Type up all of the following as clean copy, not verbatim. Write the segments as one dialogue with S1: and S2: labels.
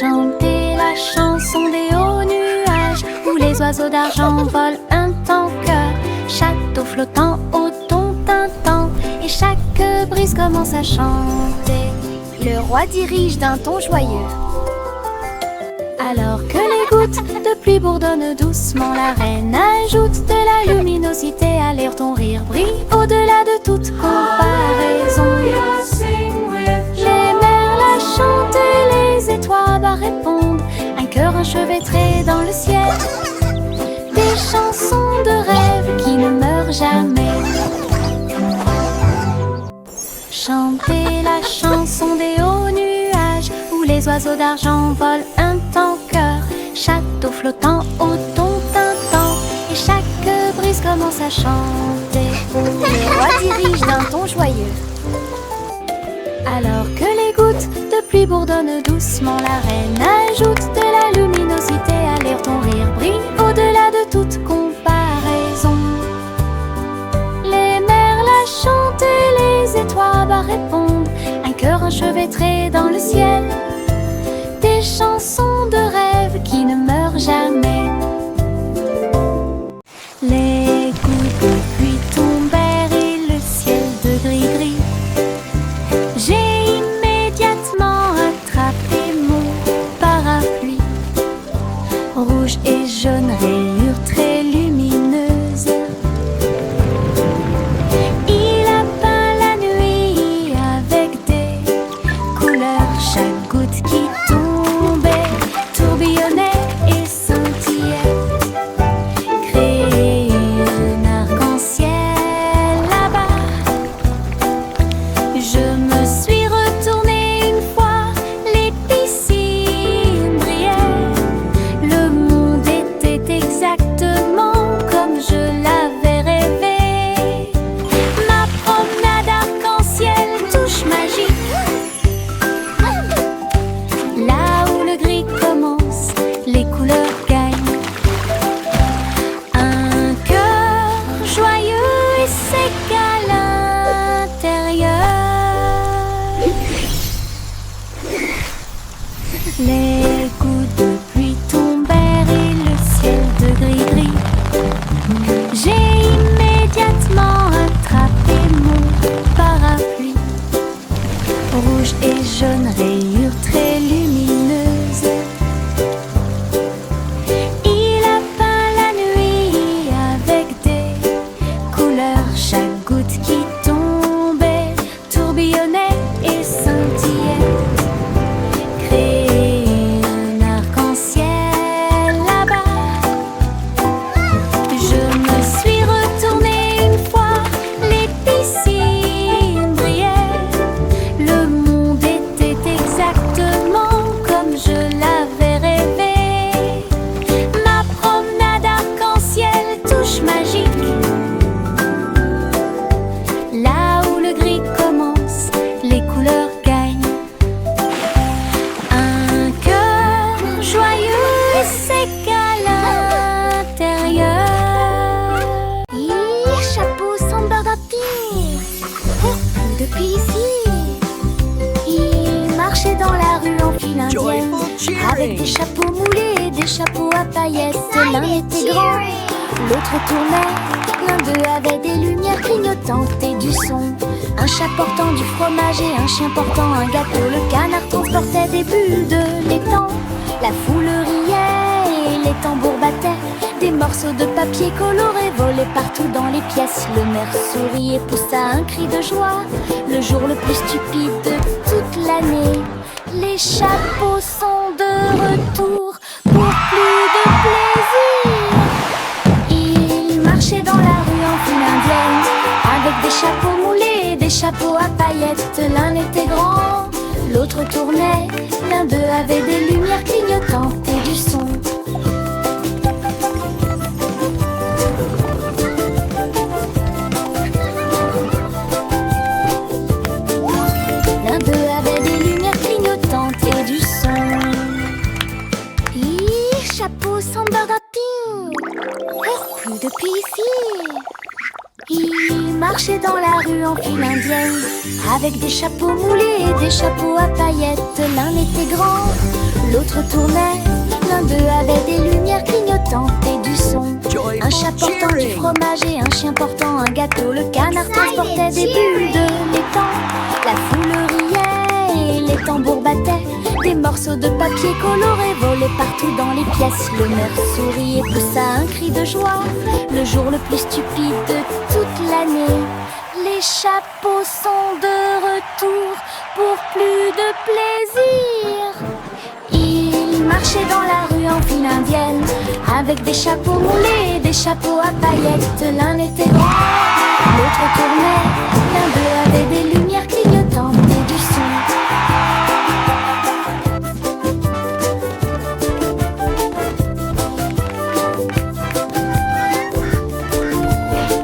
S1: Chantez la chanson des hauts nuages où les oiseaux d'argent volent un tanker. Château flottant au ton tintant et chaque brise commence à chanter. Le roi dirige d'un ton joyeux. Alors que les gouttes de pluie bourdonnent doucement, la reine ajoute de la luminosité. Alors ton rire brille au-delà de toute comparaison. Les merles chantent et les étoiles répondent, un cœur enchevêtré dans le ciel. Des chansons de rêve qui ne meurent jamais. Chantez la chanson des hauts nuages où les oiseaux d'argent volent un tanker. Château flottant au ton tintant et chaque brise commence à chanter. Le roi dirige d'un ton joyeux. Alors que les gouttes de pluie bourdonnent doucement, la reine ajoute de la luminosité. Alors ton rire brille au-delà de toute comparaison. Les merles chantent et les étoiles répondent, un cœur enchevêtré dans le ciel. Des chansons de rêve qui ne meurent jamais. Les gouttes de pluie tombèrent et le ciel de gris-gris. J'ai immédiatement attrapé mon parapluie. Rouge et jaune, rayures très lumineuses. Il a peint la nuit avec des couleurs. Chaque goutte qui tombait tourbillonnait et scintillait, créait un arc-en-ciel là-bas. Je me suis retournée une fois, les piscines brillaient. Le monde était exactement comme je l'avais rêvé. Ma promenade arc-en-ciel, touche magique. Là où le gris commence, les couleurs gagnent. Un cœur joyeux et sec à l'intérieur. Les gouttes de pluie tombèrent et le ciel de gris-gris. J'ai immédiatement attrapé mon parapluie. Rouge et jaune, rayures très lumineuses. Il a peint la nuit avec des couleurs. Chaque goutte qui tombait tourbillonnait et scintillait, créait un arc-en-ciel là-bas. Je me suis retournée une fois, les piscines brillaient. Le monde était exactement comme je l'avais rêvé. Ma promenade arc-en-ciel, touche magique. Là où le gris commence, les couleurs gagnent. Un cœur joyeux et sec à l'intérieur. Chapeau sans bardapine, depuis ici. Il marchait dans la rue en file indienne, avec des chapeaux moulés et des chapeaux à paillettes. L'un était grand, l'autre tournait. L'un d'eux avait des lumières clignotantes et du son. Un chat portant du fromage et un chien portant un gâteau. Le canard transportait des bulles de l'étang. La foule riait et les tambours battaient. Des morceaux de papier coloré volaient partout dans les pièces. Le maire sourit et poussa un cri de joie. Le jour le plus stupide de toute l'année. Les chapeaux sont de retour pour plus de plaisir. Ils marchaient dans la rue en file indienne, avec des chapeaux moulés et des chapeaux à paillettes. L'un était grand, l'autre tournait. L'un d'eux avait des lumières clignotantes et du son. L'un d'eux avait des lumières clignotantes et du son. Chapeau sans bardapine, plus depuis ici. Ils marchaient dans la rue en file indienne, avec des chapeaux moulés et des chapeaux à paillettes. L'un était grand, l'autre l'autre tournait. L'un d'eux avait des lumières clignotantes et du son. Un chat portant du fromage et un chien portant un gâteau. Le canard transportait des bulles de l'étang. La foule riait et les tambours battaient. Des morceaux de papier coloré volaient partout dans les pièces. Le maire sourit et poussa un cri de joie. Le jour le plus stupide de toute l'année. Les chapeaux sont de retour pour plus de plaisir. Ils marchaient dans la rue en file indienne, avec des chapeaux moulés et des chapeaux à paillettes. L'un était grand, l'autre tournait. L'un d'eux avait des lumières clignotantes et du son.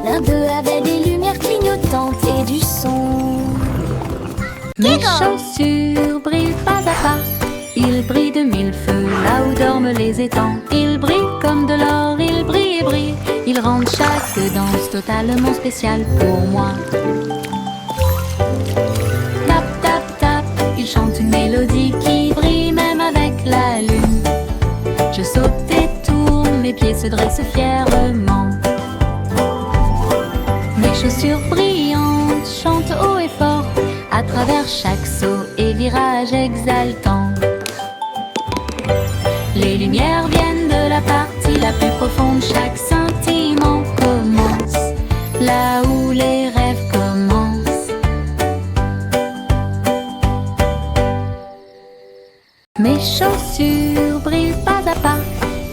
S1: L'un d'eux avait des lumières clignotantes et du son.
S2: Mes chaussures brillent pas à pas. Ils brillent de mille feux, là où dorment les étangs. Ils brillent comme de l'or, ils brillent et brillent. Ils rendent chaque danse totalement spéciale pour moi. Tap, tap, tap, ils chantent une mélodie qui brille même avec la lune. Je saute et tourne, mes pieds se dressent fièrement. Mes chaussures brillantes chantent haut et fort à travers chaque saut et virage exaltant. Les lumières viennent de la partie la plus profonde. Chaque sentiment commence là où les rêves commencent. Mes chaussures brillent pas à pas.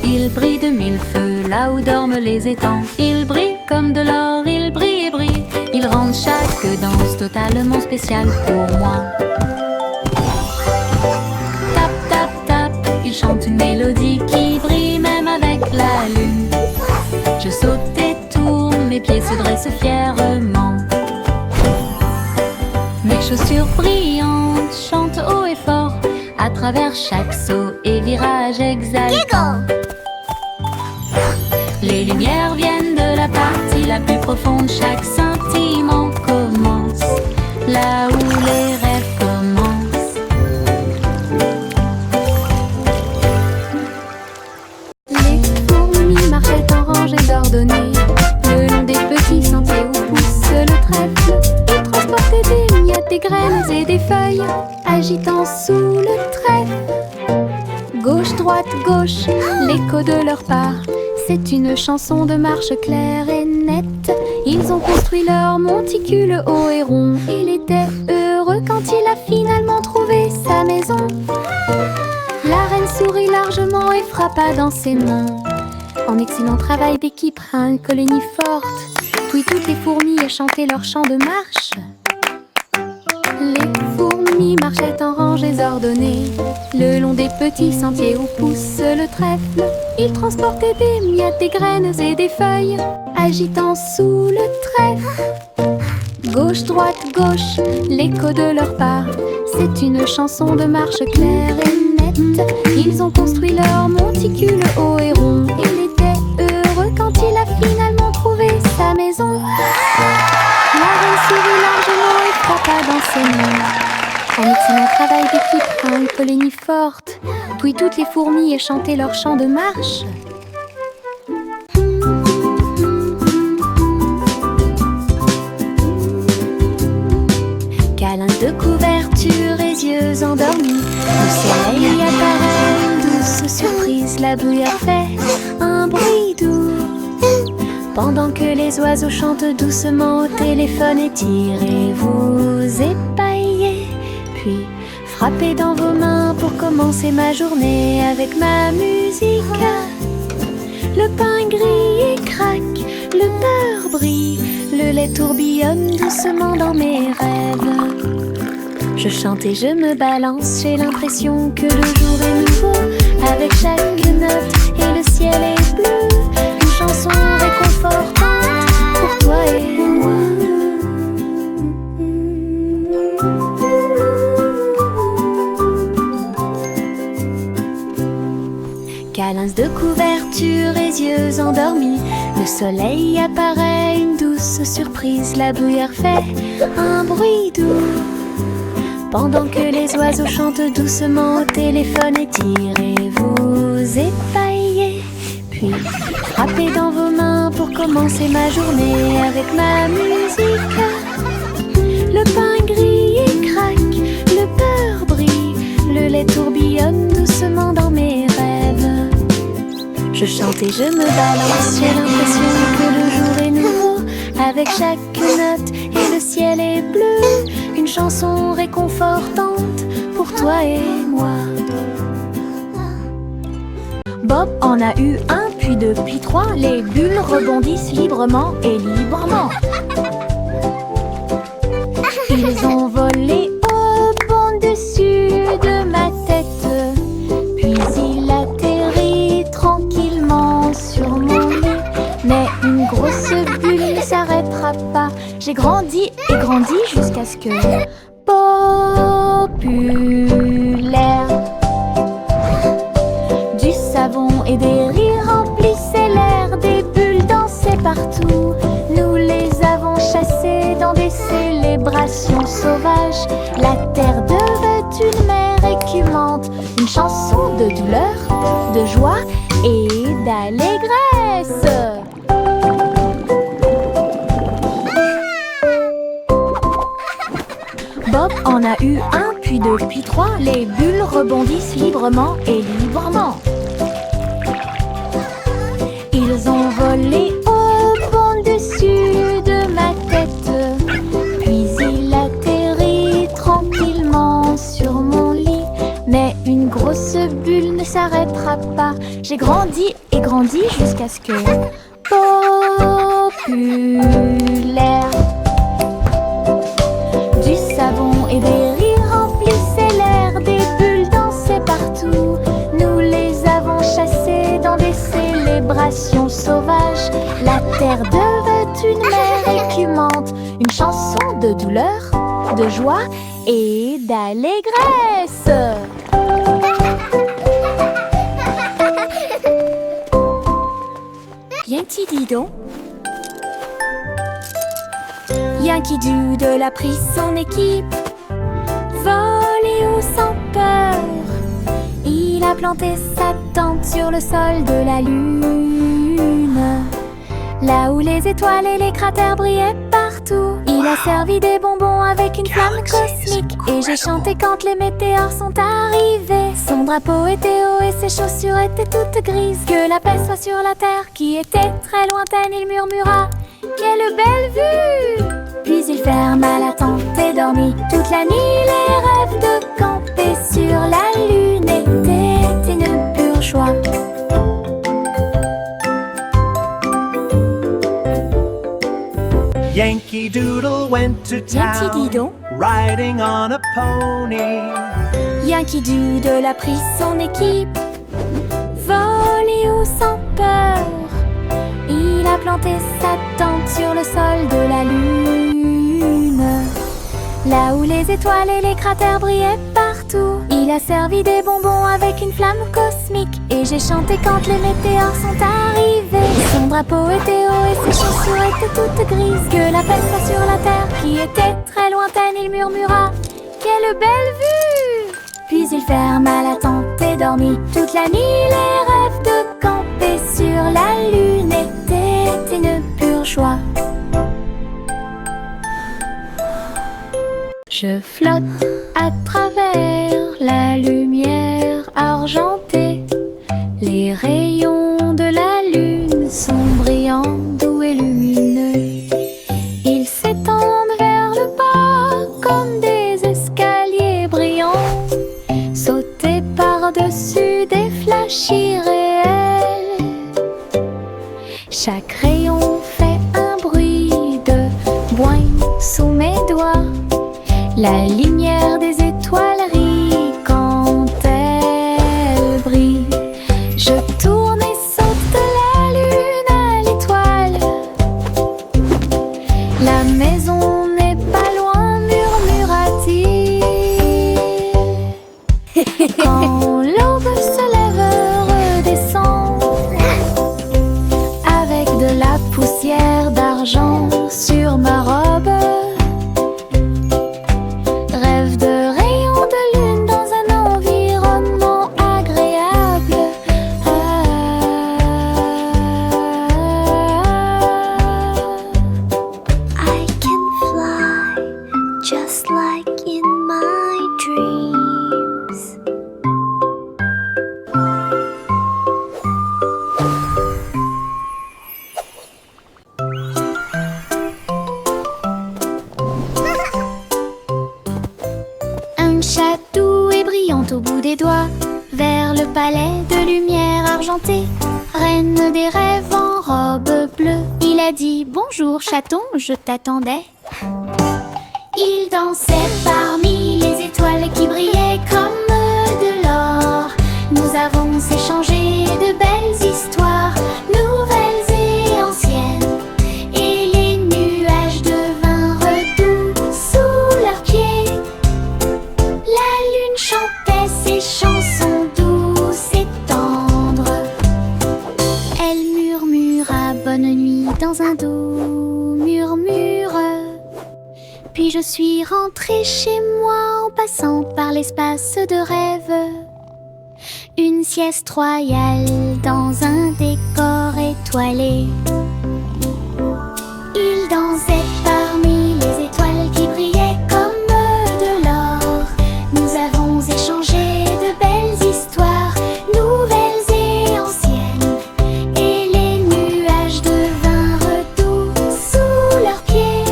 S2: Ils brillent de mille feux là où dorment les étangs. Ils brillent comme de l'or, ils brillent et brillent. Ils rendent chaque danse totalement spéciale pour moi. Tap, tap, tap, ils chantent une mélodie qui brille même avec la lune. Je saute et tourne, mes pieds se dressent fièrement. Mes chaussures brillantes chantent haut et fort à travers chaque saut et virage exaltant. Les lumières viennent de la partie la plus profonde. Chaque sentiment commence là où les rêves commencent.
S1: Les fourmis marchaient en rangées ordonnées le long des petits sentiers où pousse le trèfle. Ils transportaient des miettes, des graines et des feuilles, agitant sous le trèfle. Gauche, droite, gauche, l'écho de leur pas. C'est une chanson de marche claire et nette. Ils ont construit leur monticule haut et rond. Il était heureux quand il a finalement trouvé sa maison. La reine sourit largement et frappa dans ses mains. En excellent travail d'équipe, une colonie forte. Puis toutes les fourmis chantaient leur chant de marche. Les fourmis marchaient en rangées ordonnées le long des petits sentiers où pousse le trèfle. Ils transportaient des miettes, des graines et des feuilles, agitant sous le trèfle. Gauche, droite, gauche, l'écho de leur pas. C'est une chanson de marche claire et nette. Ils ont construit leur monticule haut et rond. Il était heureux quand il a finalement trouvé sa maison. La reine sourit largement et frappa dans ses mains. En excellent travail d'équipe, une colonie forte. Puis toutes les fourmis chantaient leur chant de marche. Câlin de couverture et yeux endormis. Le soleil apparaît, une douce surprise. La bruyère fait un bruit doux. Pendant que les oiseaux chantent doucement au téléphone, étirez-vous, épaillez. Puis frappez dans vos mains pour commencer ma journée avec ma musique. Le pain grille et craque, le beurre brille, le lait tourbillonne doucement dans mes rêves. Je chante et je me balance, j'ai l'impression que le jour est nouveau. Avec chaque note et le ciel est bleu. Une chanson réconfortante pour toi et moi. Câlins de couverture et yeux endormis. Le soleil apparaît, une douce surprise. La bruyère fait un bruit doux. pendant que les oiseaux chantent doucement au téléphone. Étirez-vous, épaillez, puis frappez dans vos mains pour commencer ma journée avec ma musique. Le pain grille et craque, le beurre brille, le lait tourbillonne doucement dans mes rêves. Je chante et je me balance, j'ai l'impression que le jour est nouveau. Avec chaque note et le ciel est bleu, une chanson réconfortante pour toi et moi. Bob en a eu un, puis deux, puis trois. Les bulles rebondissent librement et librement. Ils ont volé au bon dessus de ma tête, puis il atterrit tranquillement sur mon lit. Mais une grosse bulle ne s'arrêtera pas. J'ai grandi et grandi jusqu'à ce que populaire. Du savon et des rires remplissaient l'air, des bulles dansaient partout. Nous les avons chassées dans des célébrations sauvages. La terre devait une mer écumante, une chanson de douleur, de joie et d'allégresse. Bob en a eu un, puis deux, puis trois. Les bulles rebondissent librement et librement. Ils ont volé au bon dessus de ma tête, puis il atterrit tranquillement sur mon lit. Mais une grosse bulle ne s'arrêtera pas. J'ai grandi et grandi jusqu'à ce que populaire. Du savon et des rires remplissaient l'air, des bulles dansaient partout. Nous les avons chassées dans des célébrations sauvages. La terre devait une mer écumante, une chanson de douleur, de joie et d'allégresse. Yankee Doodle. Yankee Doodle a pris son équipe, volé haut sans peur. Il a planté sa tente sur le sol de la lune, là où les étoiles et les cratères brillaient partout. Il a servi des bonbons avec une flamme cosmique, et j'ai chanté quand les météores sont arrivés. Son drapeau était haut et ses chaussures étaient toutes grises. Que la paix soit sur la terre qui était très lointaine, il murmura: quelle belle vue! Puis il ferma la tente et dormit toute la nuit. Les rêves de camper sur la lune étaient une pure joie.
S3: Yankee Doodle went to
S1: Yankee
S3: town,
S1: Doodle.
S3: riding on a pony.
S1: Yankee Doodle a pris son équipe, volé haut sans peur. Il a planté sa tente sur le sol de la lune, là où les étoiles et les cratères brillaient partout. Il a servi des bonbons avec une flamme cosmique, et j'ai chanté quand les météores sont arrivés. Son drapeau était haut et ses chaussures étaient toutes grises. Que la paix soit sur la terre qui était très lointaine, il murmura: quelle belle vue! Puis il ferma la tente et dormit toute la nuit. Les rêves de camper sur la lune étaient une pure joie. Je flotte à travers la lumière argentée. Les rayons de la lune sont brillants, doux et lumineux. Ils s'étendent vers le bas comme des escaliers brillants, sauter par-dessus des flashs irréels. Chaque rayon fait un bruit de boing sous mes doigts. La lumière des étoiles rit quand elle brille. Je tourne et saute de la lune à l'étoile. La maison n'est pas loin, murmura-t-il. Quand l'aube se lève, redescend avec de la poussière d'argent sur ma robe. de palais de lumière argentée, reine des rêves en robe bleue. Il a dit bonjour chaton, je t'attendais. Il dansait parmi les étoiles qui brillaient comme de l'or. Nous avons échangé de belles histoires, nouvelles et anciennes, et les nuages devinrent doux sous leurs pieds. La lune chantait ses chansons douces et tendres. Elle murmura bonne nuit dans un doux murmure. Puis je suis rentrée chez moi en passant par l'espace de rêve. Une sieste royale dans un décor étoilé. Il dansait parmi les étoiles qui brillaient comme de l'or. Nous avons échangé de belles histoires, nouvelles et anciennes, et les nuages devinrent doux sous leurs pieds.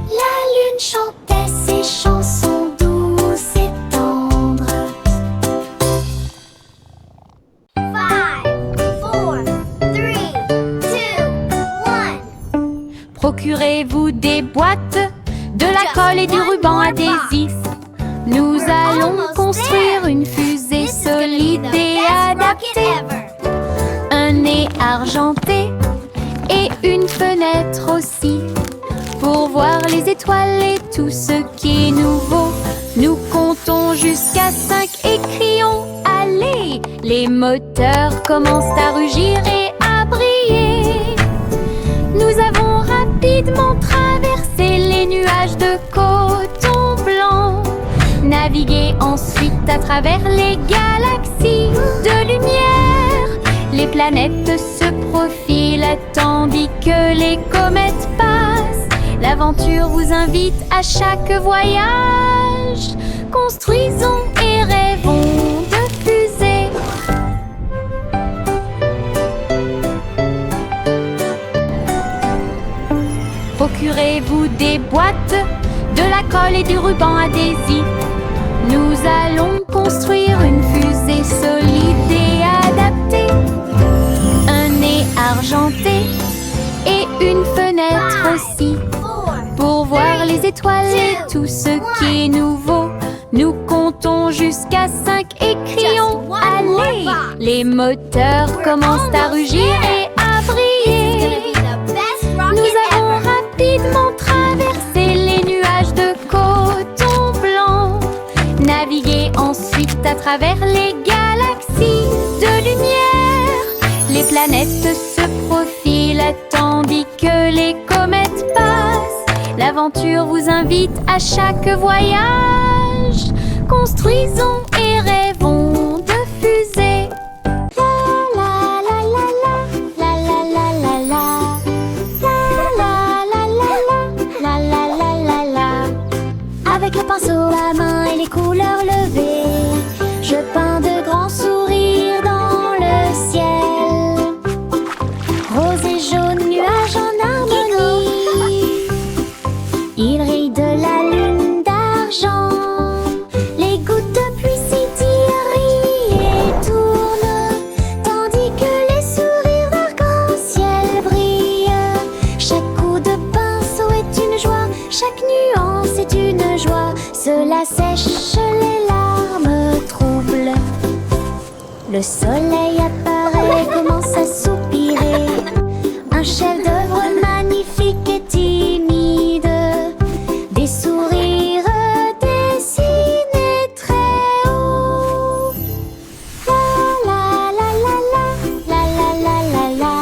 S1: La lune chantait ses chansons douces et tendres. 5, 4, 3, 2, 1.
S2: Procurez-vous des boîtes, de la colle et du ruban adhésif. Nous allons construire une fusée solide et adaptée. Un nez argenté et une fenêtre aussi, pour voir les étoiles et tout ce qui est nouveau. Nous comptons jusqu'à 5 et crions allez. Les moteurs commencent à rugir et à briller. Nous avons rapidement traversé les nuages de coton blanc, navigué ensuite à travers les galaxies de lumière. Les planètes se profilent tandis que les comètes passent. L'aventure vous invite à chaque voyage. Construisons et rêvons de fusées. Procurez-vous des boîtes, de la colle et du ruban adhésif. Nous allons construire une fusée solide et adaptée. Un nez argenté et une fenêtre aussi, pour voir les étoiles et tout ce qui est nouveau. Nous comptons jusqu'à 5 et crions allez. Les moteurs commencent à rugir et à briller. Nous avons rapidement traversé les nuages de coton blanc, navigué ensuite à travers les galaxies de lumière. Les planètes se profilent tandis que les comètes passent. L'aventure vous invite à chaque voyage. Construisons et rêvons de fusées.
S1: La la la la la la la la la la la la la la la la. Avec le pinceau à main et les couleurs levées, je peins de grands sourires dans le ciel. Rose et jaune, nuages en harmonie. Il rit de la lune d'argent. Les gouttes de pluie scintillent et tournent, tandis que les sourires d'arc-en-ciel brillent. Chaque coup de pinceau est une joie, chaque nuance est une joie. Cela sèche les larmes troubles. Le soleil apparaît, commence à soupirer. Un chef-d'œuvre magnifique et timide. Des sourires dessinés très haut. La la la la la la la la la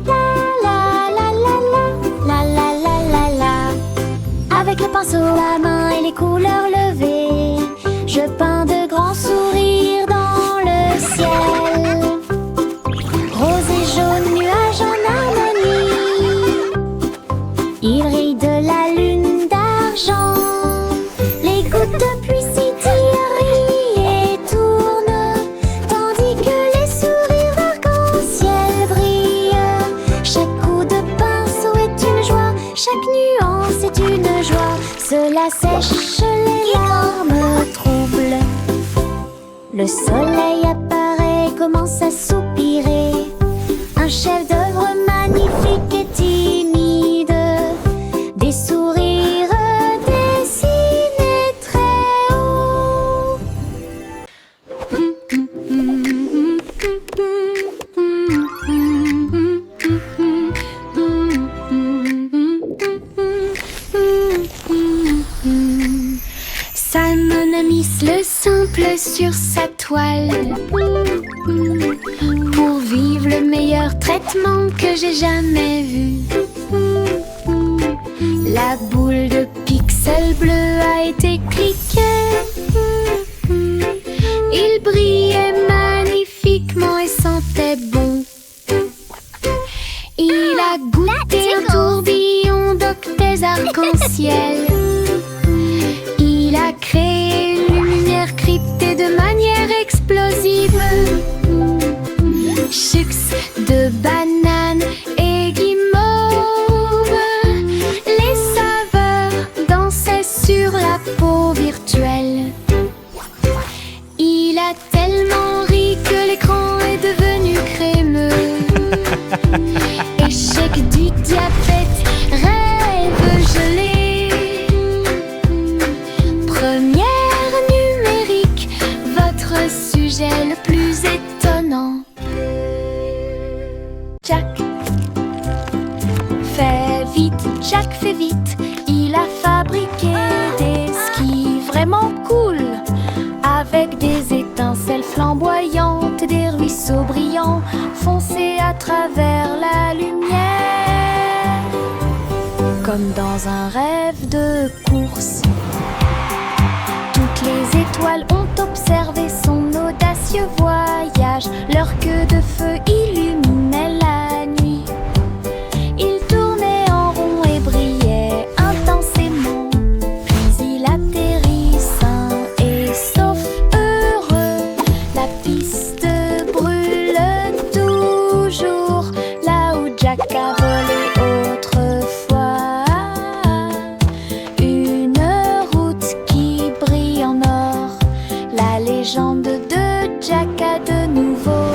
S1: la la la la la la la la la. Avec le pinceau à main et les couleurs levées, je peins de grands sourires dans le ciel. Rose soleil apparaît, commence à soupirer. Un chef-d'œuvre magnifique et timide, des sourires dessinés très haut.
S2: Salmon a mis le simple sur sa toile pour vivre le meilleur traitement que j'ai jamais vu. La boule de pixels bleus a été cliquée. Il brillait magnifiquement et sentait bon. Il a goûté un tourbillon d'octets arc-en-ciel. Il a créé une lumière cryptée de manière explosive. Chux de banane et guimauve. Les saveurs dansaient sur la peau virtuelle. Il a tellement ri que l'écran est devenu crémeux. Échec du diabète, rêve gelé. Première numérique, votre sujet le plus étonnant. Jack fait vite, Jack fait vite. Il a fabriqué des skis vraiment cool, avec des étincelles flamboyantes, des ruisseaux brillants foncés à travers la lumière. Comme dans un rêve de course, toutes les étoiles ont observé son audacieux voyage. Leur queue de feu illuminait la nuit. Il tournait en rond et brillait intensément. Puis il atterrit sain et sauf, heureux. La piste brûle toujours là où Jack a volé autrefois. Une route qui brille en or. La légende de Jack a de nouveau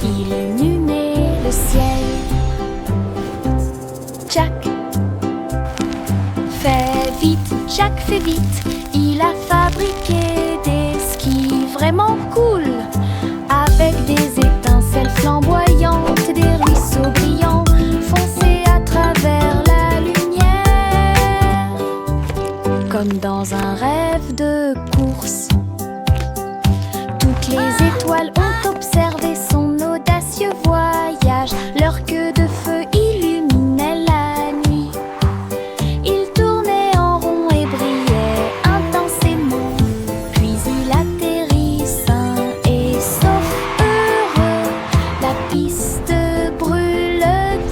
S2: illuminé le ciel. Jack fait vite, Jack fait vite. Il a fabriqué des skis vraiment cool, avec des étincelles flamboyantes, des ruisseaux brillants foncés à travers la lumière. Comme dans un rêve de course, toutes les étoiles ont observé son audacieux voyage. Leur queue de feu illuminait la nuit. Il tournait en rond et brillait intensément. Puis il atterrit sain et sauf, heureux. La piste brûle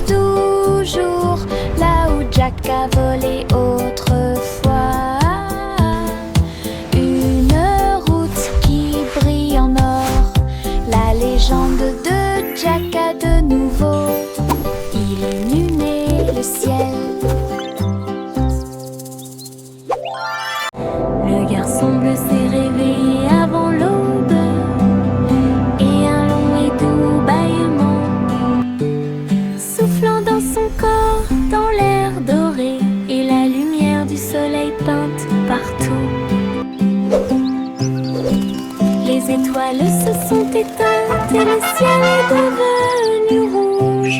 S2: toujours là où Jack a volé autrefois. Une route qui brille en or. La légende de Jack a de nouveau illuminé le ciel. Le garçon bleu s'est réveillé avant l'aube, et un long et doux bâillement soufflant dans son corps, dans l'air doré, et la lumière du soleil peinte partout. Les étoiles se sont éteintes et le ciel est devenu rouge.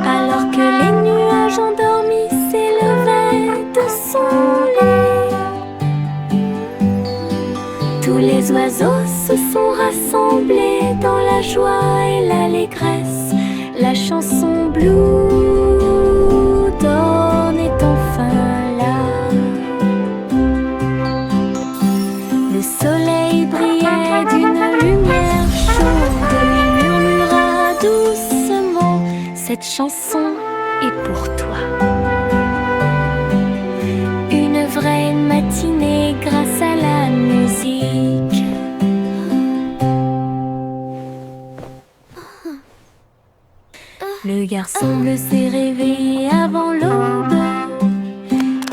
S2: Alors que les nuages endormis s'élevaient de son lit, tous les oiseaux se sont rassemblés dans la joie et l'allégresse. La chanson Blue Dawn est enfin là. Le soleil brillait d'une lumière chaude. Il murmura doucement: cette chanson est pour toi. Une vraie matinée grâce à la musique. Le garçon bleu s'est réveillé avant l'aube,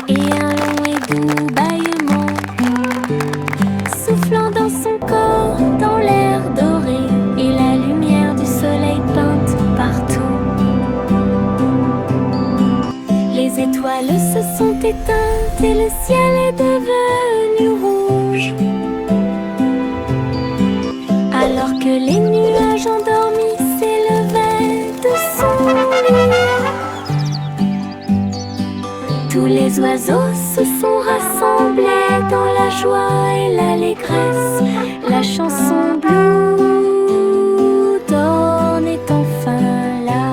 S2: et un long et doux bâillement
S1: éteinte et le ciel est devenu rouge. Alors que les nuages endormis s'élevaient de son lit, tous les oiseaux se sont rassemblés dans la joie et l'allégresse. La chanson Blue Dawn est enfin là.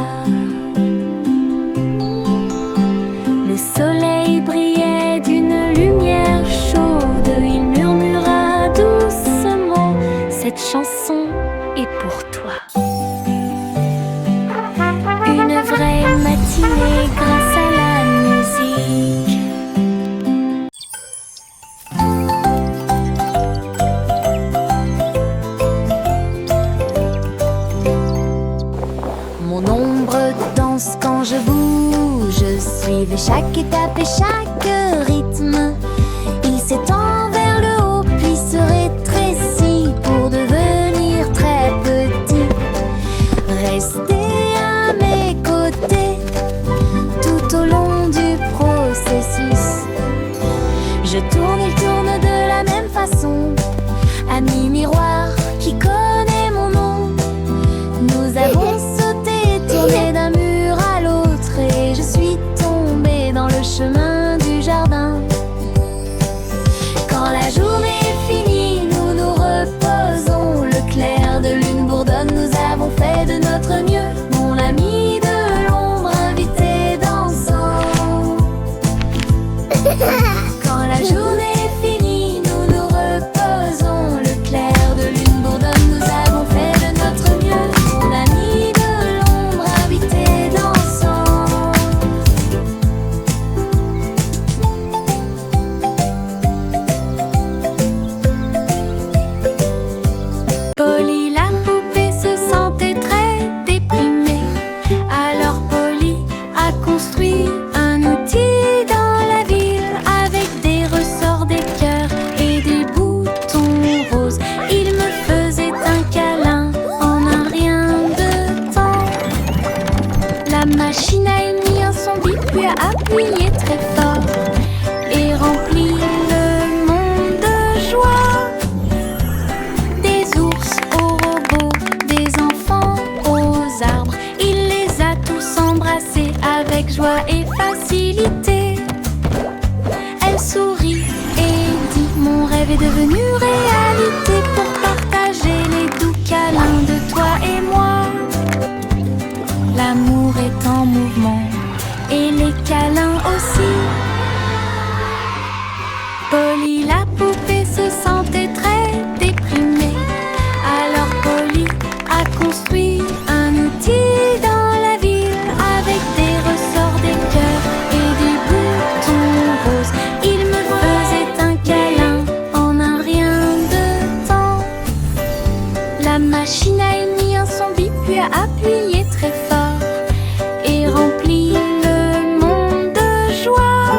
S1: Le soleil brillait d'une lumière chaude. Il murmura doucement: cette chanson est pour toi. Une vraie matinée grâce à la musique. Mon ombre danse quand je bouge, suivez chaque étape et chaque rythme. Il s'étend vers le haut puis se rétrécit pour devenir très petit. Restez à mes côtés tout au long du processus. Je tourne, il tourne de la même façon. Ami miroir qui connaît mon nom, nous avons sauté, tourné d'un mur à l'autre, et je suis tombée dans le chemin du jardin. Quand la journée est finie, nous nous reposons. Le clair de lune bourdonne, nous avons fait de notre mieux. Mon ami de l'ombre invité dansant. Quand la journée est finie, nous nous reposons. Le clair de lune bourdonne, nous avons fait de notre mieux. Mon ami de l'ombre invité dansant. Polly la poupée se sentait très déprimée. Alors Polly a construit un outil dans la ville avec des ressorts, des cœurs et des boutons roses. Il me faisait un câlin en un rien de temps. La machine a émis un son bip puis a appuyé très fort et rempli le monde de joie. Des ours aux robots, des enfants aux arbres, il les a tous embrassés avec joie et facilité. Elle sourit et dit: mon rêve est devenu réalité pour partager les doux câlins de toi et moi. L'amour est en mouvement et les câlins aussi. Polly la poupée se sentait très déprimée. Alors Polly a construit un outil dans la ville avec des ressorts, des cœurs et des boutons roses. Il me faisait un câlin en un rien de temps. La machine a émis un son bip puis a appuyé très fort et rempli le monde de joie.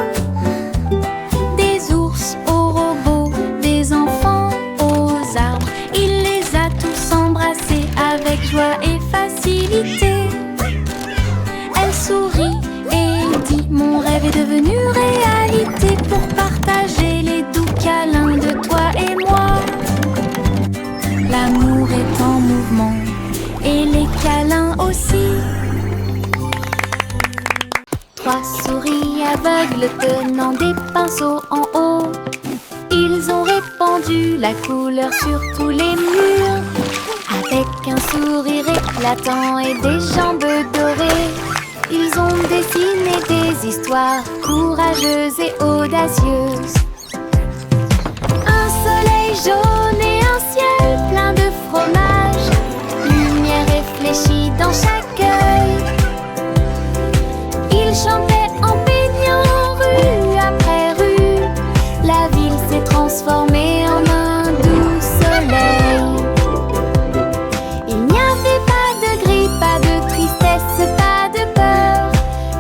S1: Des ours aux robots, des enfants aux arbres, il les a tous embrassés avec joie et facilité. Elle sourit et dit: mon rêve est devenu réalité pour partager les doux câlins de toi et moi. L'amour est en mouvement et les câlins aussi. Trois souris aveugles tenant des pinceaux en haut, ils ont répandu la couleur sur tous les murs. Avec un sourire éclatant et des jambes dorées, ils ont dessiné des histoires courageuses et audacieuses. Un soleil jaune et un ciel plein de fromage, lumière réfléchie dans chaque œil. Ils chantaient en peignant rue après rue. La ville s'est transformée en un doux soleil. Il n'y avait pas de gris, pas de tristesse, pas de peur,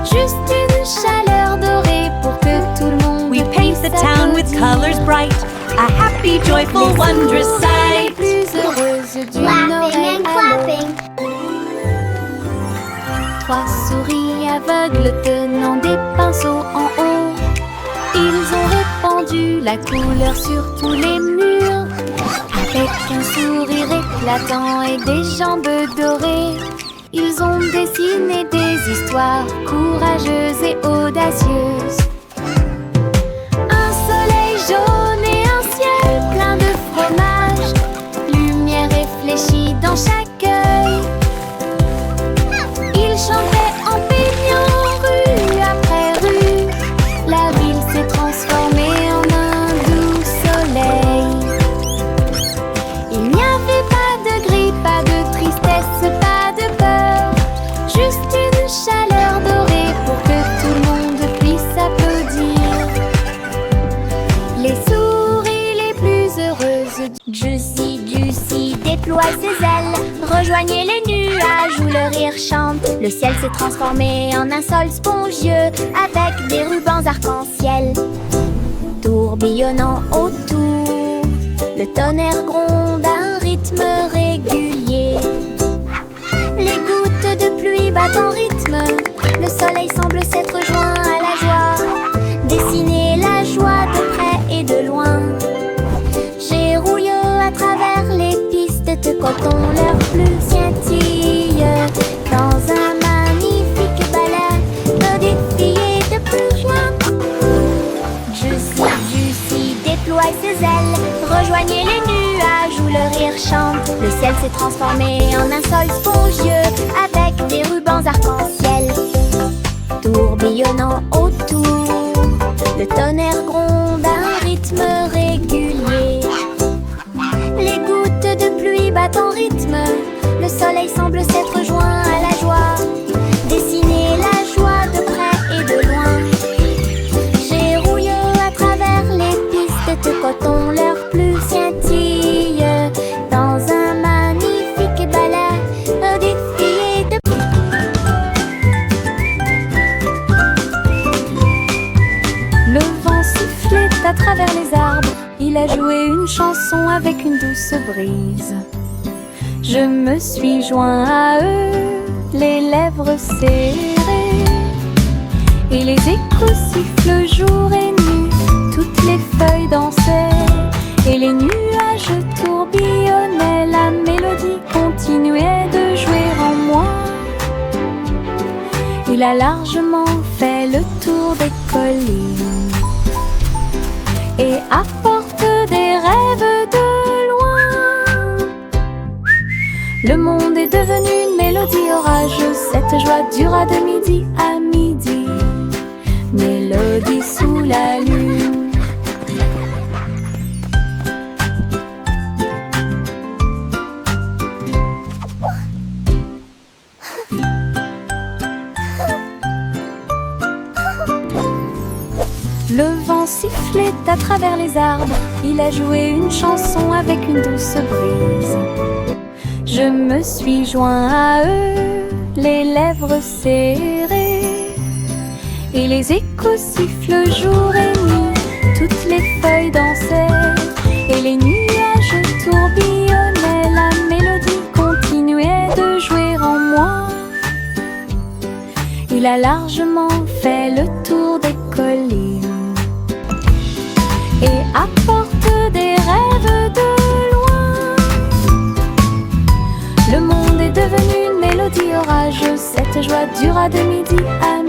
S1: juste une chaleur dorée pour que tout le monde
S4: We paint the town with colors bright, a happy, joyful, wondrous
S1: les
S4: sight.
S1: plus heureuses d'une oreille à l'autre. Trois souris aveugles tenant des pinceaux en haut, Ils ont répandu la couleur sur tous les murs. Avec un sourire éclatant et des jambes dorées, ils ont dessiné des histoires courageuses et audacieuses. Un soleil jaune et un ciel plein de fromage, lumière réfléchie dans chaque œil. Ils chantaient en peignant rue après rue. La ville s'est transformée en un doux soleil. Il n'y avait pas de gris, pas de tristesse, pas de peur, juste une chaleur dorée pour que tout le monde puisse applaudir. Les souris les plus heureuses. Juicy déploie ses ailes, rejoignez les nuages où le rire chante. Le ciel s'est transformé en un sol spongieux avec des rubans arc-en-ciel tourbillonnant autour. Le tonnerre gronde à un rythme régulier. Les gouttes de pluie battent en rythme. Le soleil semble s'être joint à la joie, dessiner la joie de près et de loin. J'ai rouillé à travers les pistes de coton, leurs plumes scintillent dans un magnifique balai de défilés de plus loin. Juicy déploie ses ailes, rejoignez les nuages où le rire chante. Le ciel s'est transformé en un sol spongieux avec des rubans arc-en-ciel tourbillonnant autour. Le tonnerre gronde à un rythme régulier. Les gouttes de pluie battent en rythme. Le soleil semble s'être joint à la joie, dessiner la joie de près et de loin. J'ai rouillé à travers les pistes de coton, leurs plumes scintillent dans un magnifique balai défilé de...
S2: Le vent sifflait à travers les arbres. Il a joué une chanson avec une douce brise. Je me suis joint à eux, les lèvres serrées. Et les échos sifflent jour et nuit. Toutes les feuilles dansaient et les nuages tourbillonnaient. La mélodie continuait de jouer en moi. Il a largement fait le tour des collines et apporte des rêves de loin. Le monde est devenu une mélodie orageuse. Cette joie dura de midi à midi. Mélodie sous la lune. Le vent sifflait à travers les arbres. Il a joué une chanson avec une douce brise. Je me suis joint à eux, les lèvres serrées. Et les échos sifflent jour et nuit. Toutes les feuilles dansaient et les nuages tourbillonnaient. La mélodie continuait de jouer en moi. Il a largement fait le tour des collines et apporte des rêves de loin. Le monde est devenu une mélodie orageuse. Cette joie dura de midi à